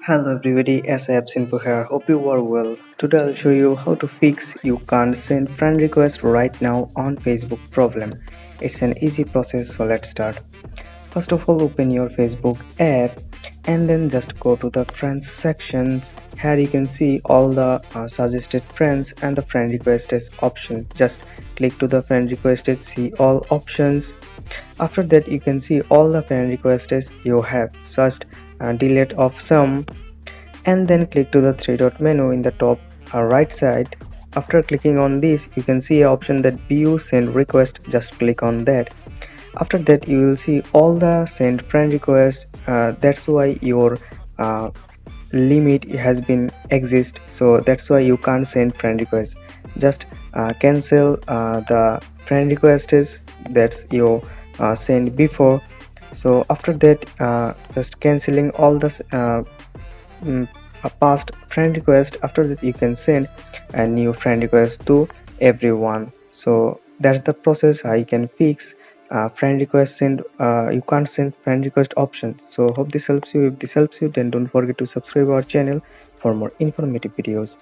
Hello everybody, SAP Simple here. Hope you are well. Today I'll show you how to fix you can't send friend request right now on Facebook problem. It's an easy process, so let's start. First of all, open your Facebook app and then just go to the friends section. Here you can see all the suggested friends and the friend requested options. Just click to the friend requested, see all options. After that you can see all the friend requests you have searched, delete of some, and then click to the three dot menu in the top right side. After clicking on this you can see an option that view send request. Just click on that. After that you will see all the send friend requests. That's why your uh, limit has been exist, so that's why you can't send friend requests. Just cancel the friend requests that's you sent before. So after that just canceling all the mm, a past friend request. After that you can send a new friend request to everyone. So that's the process how you can fix friend request send you can't send friend request option. So hope this helps you. If this helps you, then don't forget to subscribe our channel for more informative videos.